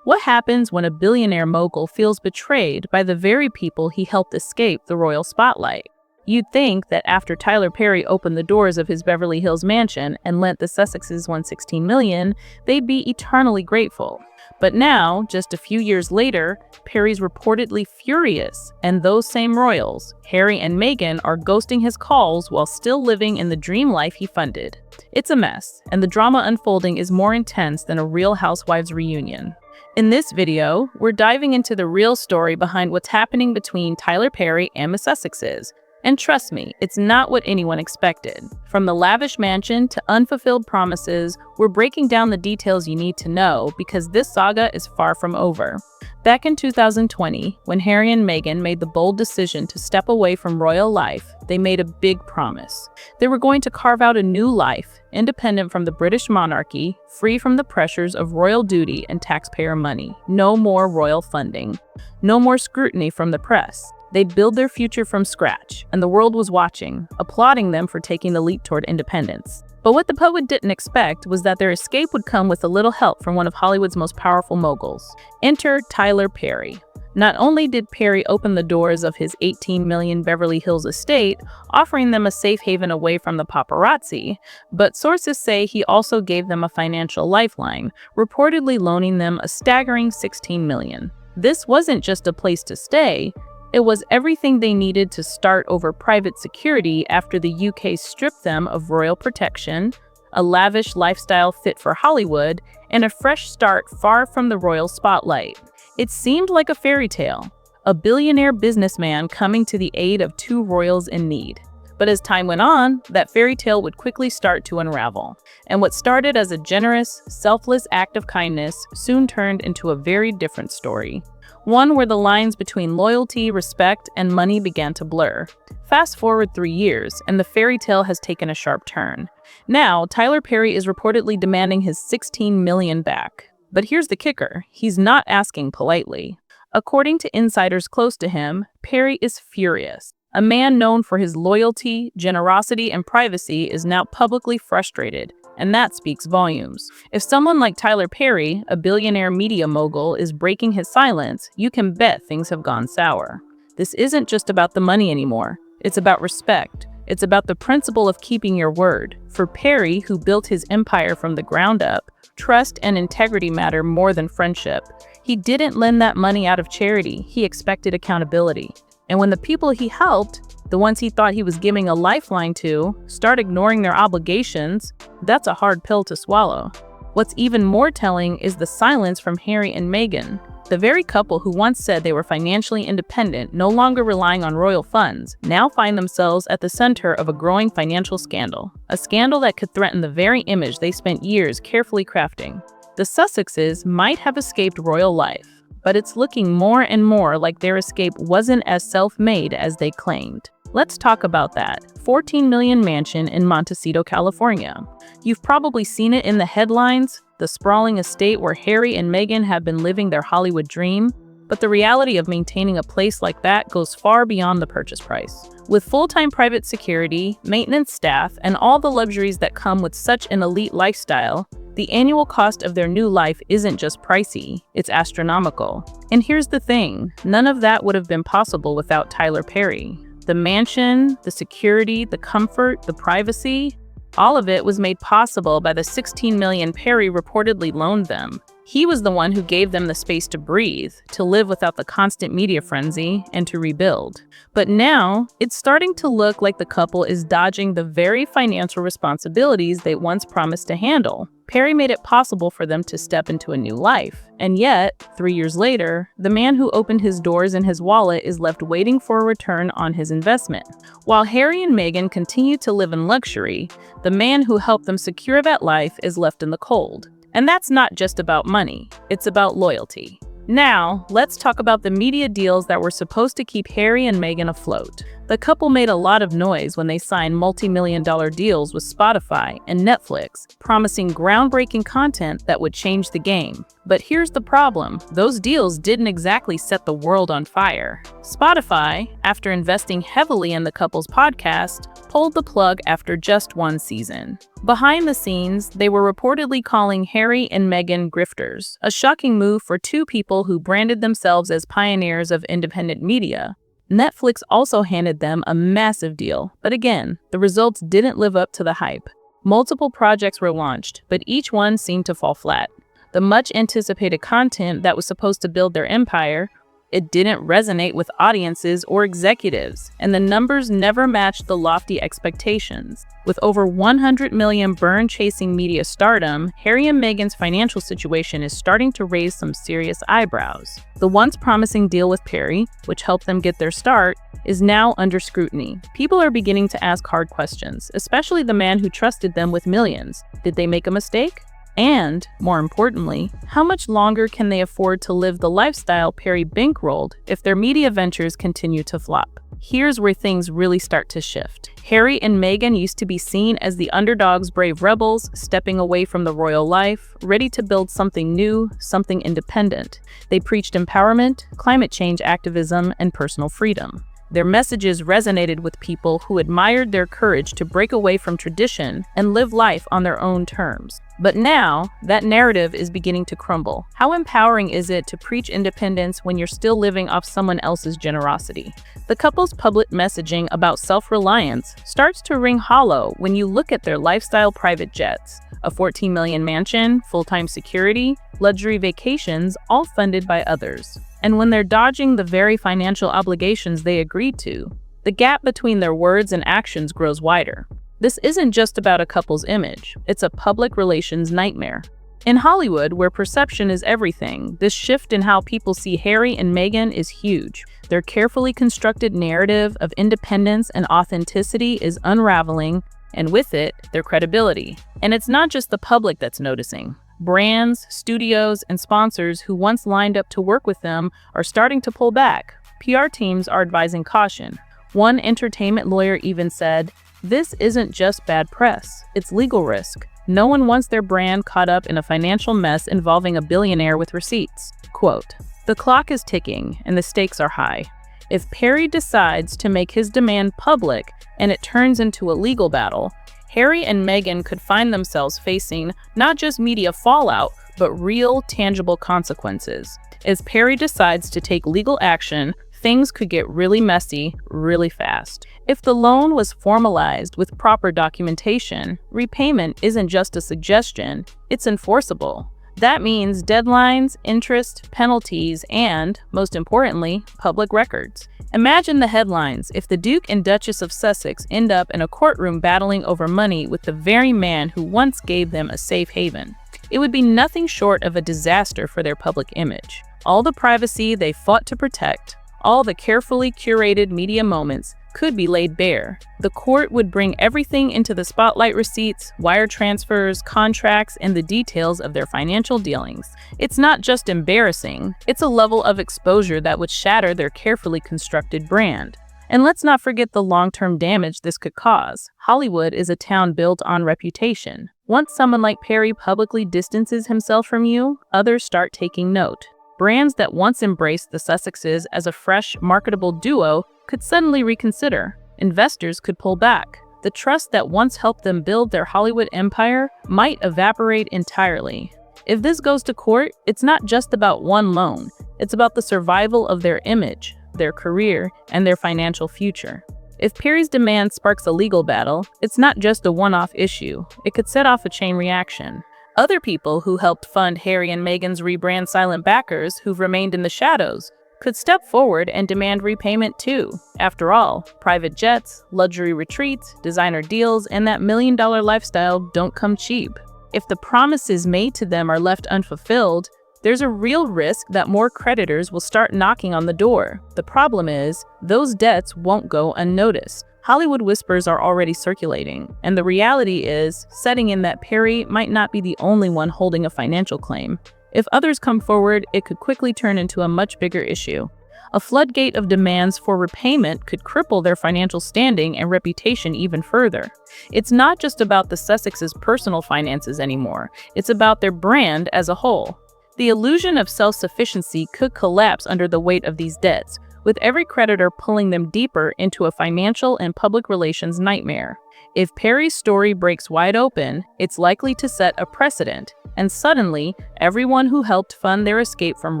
What happens when a billionaire mogul feels betrayed by the very people he helped escape the royal spotlight? You'd think that after Tyler Perry opened the doors of his Beverly Hills mansion and lent the Sussexes $116 million, they'd be eternally grateful. But now, just a few years later, Perry's reportedly furious, and those same royals, Harry and Meghan, are ghosting his calls while still living in the dream life he funded. It's a mess, and the drama unfolding is more intense than a Real Housewives reunion. In this video, we're diving into the real story behind what's happening between Tyler Perry and the Sussexes. And trust me, it's not what anyone expected. From the lavish mansion to unfulfilled promises, we're breaking down the details you need to know because this saga is far from over. Back in 2020, when Harry and Meghan made the bold decision to step away from royal life, they made a big promise. They were going to carve out a new life, independent from the British monarchy, free from the pressures of royal duty and taxpayer money. No more royal funding. No more scrutiny from the press. They'd build their future from scratch, and the world was watching, applauding them for taking the leap toward independence. But what the public didn't expect was that their escape would come with a little help from one of Hollywood's most powerful moguls. Enter Tyler Perry. Not only did Perry open the doors of his $18 million Beverly Hills estate, offering them a safe haven away from the paparazzi, but sources say he also gave them a financial lifeline, reportedly loaning them a staggering $16 million. This wasn't just a place to stay. It was everything they needed to start over private security after the UK stripped them of royal protection, a lavish lifestyle fit for Hollywood, and a fresh start far from the royal spotlight. It seemed like a fairy tale, a billionaire businessman coming to the aid of two royals in need. But as time went on, that fairy tale would quickly start to unravel. And what started as a generous, selfless act of kindness soon turned into a very different story. One where the lines between loyalty, respect, and money began to blur. Fast forward 3 years, and the fairy tale has taken a sharp turn. Now, Tyler Perry is reportedly demanding his $16 million back. But here's the kicker, he's not asking politely. According to insiders close to him, Perry is furious. A man known for his loyalty, generosity, and privacy is now publicly frustrated. And that speaks volumes. If someone like Tyler Perry, a billionaire media mogul, is breaking his silence, you can bet things have gone sour. This isn't just about the money anymore. It's about respect. It's about the principle of keeping your word. For Perry, who built his empire from the ground up, trust and integrity matter more than friendship. He didn't lend that money out of charity. He expected accountability. And when the people he helped, the ones he thought he was giving a lifeline to, start ignoring their obligations, that's a hard pill to swallow. What's even more telling is the silence from Harry and Meghan. The very couple who once said they were financially independent, no longer relying on royal funds, now find themselves at the center of a growing financial scandal. A scandal that could threaten the very image they spent years carefully crafting. The Sussexes might have escaped royal life, but it's looking more and more like their escape wasn't as self-made as they claimed. Let's talk about that. $14 million mansion in Montecito, California. You've probably seen it in the headlines, the sprawling estate where Harry and Meghan have been living their Hollywood dream. But the reality of maintaining a place like that goes far beyond the purchase price. With full-time private security, maintenance staff, and all the luxuries that come with such an elite lifestyle, the annual cost of their new life isn't just pricey, it's astronomical. And here's the thing, none of that would have been possible without Tyler Perry. The mansion, the security, the comfort, the privacy, all of it was made possible by the $16 million Perry reportedly loaned them. He was the one who gave them the space to breathe, to live without the constant media frenzy, and to rebuild. But now, it's starting to look like the couple is dodging the very financial responsibilities they once promised to handle. Perry made it possible for them to step into a new life. And yet, 3 years later, the man who opened his doors and his wallet is left waiting for a return on his investment. While Harry and Meghan continue to live in luxury, the man who helped them secure that life is left in the cold. And that's not just about money, it's about loyalty. Now, let's talk about the media deals that were supposed to keep Harry and Meghan afloat. The couple made a lot of noise when they signed multi-million-dollar deals with Spotify and Netflix, promising groundbreaking content that would change the game. But here's the problem. Those deals didn't exactly set the world on fire. Spotify, after investing heavily in the couple's podcast, pulled the plug after just one season. Behind the scenes, they were reportedly calling Harry and Meghan grifters, a shocking move for two people who branded themselves as pioneers of independent media. Netflix also handed them a massive deal, but again, the results didn't live up to the hype. Multiple projects were launched, but each one seemed to fall flat. The much-anticipated content that was supposed to build their empire, it didn't resonate with audiences or executives, and the numbers never matched the lofty expectations. With over 100 million burned chasing media stardom, Harry and Meghan's financial situation is starting to raise some serious eyebrows. The once promising deal with Perry, which helped them get their start, is now under scrutiny. People are beginning to ask hard questions, especially the man who trusted them with millions. Did they make a mistake? And, more importantly, how much longer can they afford to live the lifestyle Perry bankrolled if their media ventures continue to flop? Here's where things really start to shift. Harry and Meghan used to be seen as the underdog's brave rebels, stepping away from the royal life, ready to build something new, something independent. They preached empowerment, climate change activism, and personal freedom. Their messages resonated with people who admired their courage to break away from tradition and live life on their own terms. But now, that narrative is beginning to crumble. How empowering is it to preach independence when you're still living off someone else's generosity? The couple's public messaging about self-reliance starts to ring hollow when you look at their lifestyle private jets, a $14 million mansion, full-time security, luxury vacations, all funded by others. And when they're dodging the very financial obligations they agreed to, the gap between their words and actions grows wider. This isn't just about a couple's image, it's a public relations nightmare. In Hollywood, where perception is everything, this shift in how people see Harry and Meghan is huge. Their carefully constructed narrative of independence and authenticity is unraveling, and with it, their credibility. And it's not just the public that's noticing. Brands, studios, and sponsors who once lined up to work with them are starting to pull back. PR teams are advising caution. One entertainment lawyer even said, "This isn't just bad press, it's legal risk. No one wants their brand caught up in a financial mess involving a billionaire with receipts." Quote, "The clock is ticking and the stakes are high. If Perry decides to make his demand public and it turns into a legal battle, Harry and Meghan could find themselves facing not just media fallout, but real, tangible consequences. As Perry decides to take legal action, things could get really messy really fast. If the loan was formalized with proper documentation, repayment isn't just a suggestion, it's enforceable. That means deadlines, interest, penalties, and, most importantly, public records. Imagine the headlines if the Duke and Duchess of Sussex end up in a courtroom battling over money with the very man who once gave them a safe haven. It would be nothing short of a disaster for their public image. All the privacy they fought to protect, all the carefully curated media moments could be laid bare. The court would bring everything into the spotlight: receipts, wire transfers, contracts, and the details of their financial dealings. It's not just embarrassing, it's a level of exposure that would shatter their carefully constructed brand. And let's not forget the long-term damage this could cause. Hollywood is a town built on reputation. Once someone like Perry publicly distances himself from you, others start taking note. Brands that once embraced the Sussexes as a fresh, marketable duo could suddenly reconsider. Investors could pull back. The trust that once helped them build their Hollywood empire might evaporate entirely. If this goes to court, it's not just about one loan. It's about the survival of their image, their career, and their financial future. If Perry's demand sparks a legal battle, it's not just a one-off issue. It could set off a chain reaction. Other people who helped fund Harry and Meghan's rebrand silent backers who've remained in the shadows could step forward and demand repayment too. After all, private jets, luxury retreats, designer deals, and that million-dollar lifestyle don't come cheap. If the promises made to them are left unfulfilled, there's a real risk that more creditors will start knocking on the door. The problem is, those debts won't go unnoticed. Hollywood whispers are already circulating, and the reality is, setting in that Perry might not be the only one holding a financial claim. If others come forward, it could quickly turn into a much bigger issue. A floodgate of demands for repayment could cripple their financial standing and reputation even further. It's not just about the Sussexes' personal finances anymore, it's about their brand as a whole. The illusion of self-sufficiency could collapse under the weight of these debts, with every creditor pulling them deeper into a financial and public relations nightmare. If Perry's story breaks wide open, it's likely to set a precedent, and suddenly, everyone who helped fund their escape from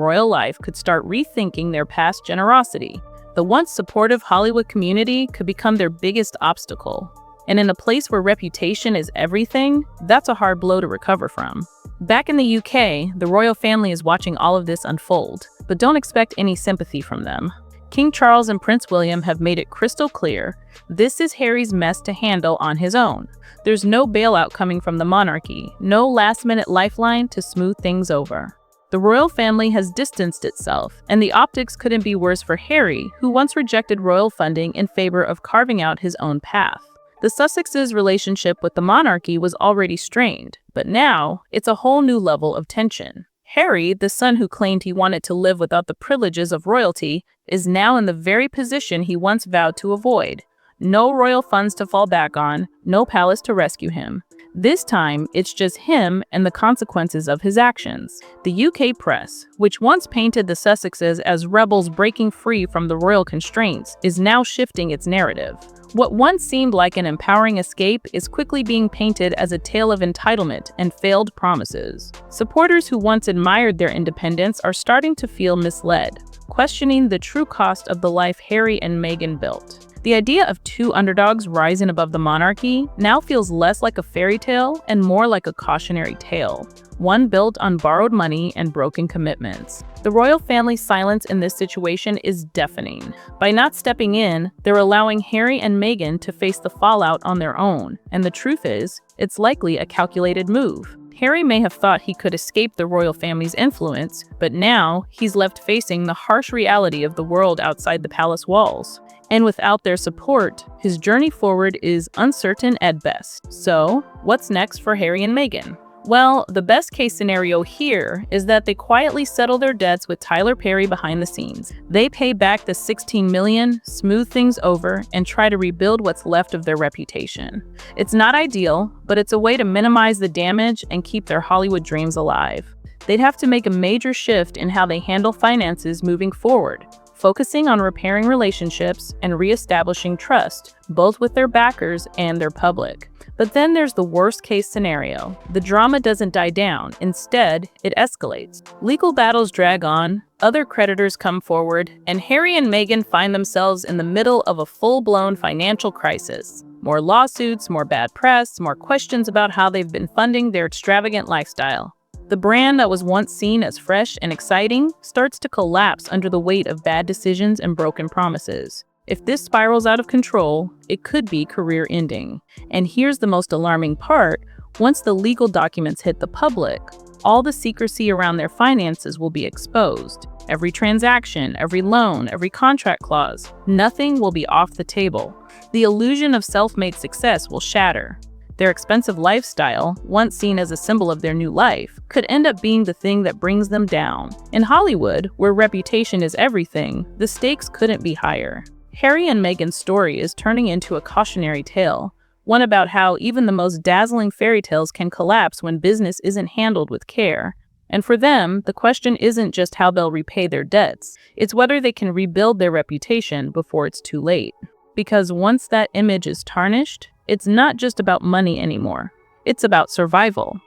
royal life could start rethinking their past generosity. The once supportive Hollywood community could become their biggest obstacle. And in a place where reputation is everything, that's a hard blow to recover from. Back in the UK, the royal family is watching all of this unfold, but don't expect any sympathy from them. King Charles and Prince William have made it crystal clear, this is Harry's mess to handle on his own. There's no bailout coming from the monarchy, no last-minute lifeline to smooth things over. The royal family has distanced itself, and the optics couldn't be worse for Harry, who once rejected royal funding in favor of carving out his own path. The Sussexes' relationship with the monarchy was already strained, but now it's a whole new level of tension. Harry, the son who claimed he wanted to live without the privileges of royalty, is now in the very position he once vowed to avoid. No royal funds to fall back on, no palace to rescue him. This time, it's just him and the consequences of his actions. The UK press, which once painted the Sussexes as rebels breaking free from the royal constraints, is now shifting its narrative. What once seemed like an empowering escape is quickly being painted as a tale of entitlement and failed promises. Supporters who once admired their independence are starting to feel misled, questioning the true cost of the life Harry and Meghan built. The idea of two underdogs rising above the monarchy now feels less like a fairy tale and more like a cautionary tale, one built on borrowed money and broken commitments. The royal family's silence in this situation is deafening. By not stepping in, they're allowing Harry and Meghan to face the fallout on their own, and the truth is, it's likely a calculated move. Harry may have thought he could escape the royal family's influence, but now he's left facing the harsh reality of the world outside the palace walls. And without their support, his journey forward is uncertain at best. So, what's next for Harry and Meghan? Well, the best case scenario here is that they quietly settle their debts with Tyler Perry behind the scenes. They pay back the $16 million, smooth things over, and try to rebuild what's left of their reputation. It's not ideal, but it's a way to minimize the damage and keep their Hollywood dreams alive. They'd have to make a major shift in how they handle finances moving forward, focusing on repairing relationships and reestablishing trust, both with their backers and their public. But then there's the worst-case scenario. The drama doesn't die down. Instead, it escalates. Legal battles drag on, other creditors come forward, and Harry and Meghan find themselves in the middle of a full-blown financial crisis. More lawsuits, more bad press, more questions about how they've been funding their extravagant lifestyle. The brand that was once seen as fresh and exciting starts to collapse under the weight of bad decisions and broken promises. If this spirals out of control, it could be career-ending. And here's the most alarming part: once the legal documents hit the public, all the secrecy around their finances will be exposed. Every transaction, every loan, every contract clause, nothing will be off the table. The illusion of self-made success will shatter. Their expensive lifestyle, once seen as a symbol of their new life, could end up being the thing that brings them down. In Hollywood, where reputation is everything, the stakes couldn't be higher. Harry and Meghan's story is turning into a cautionary tale, one about how even the most dazzling fairy tales can collapse when business isn't handled with care. And for them, the question isn't just how they'll repay their debts, it's whether they can rebuild their reputation before it's too late. Because once that image is tarnished, it's not just about money anymore. It's about survival.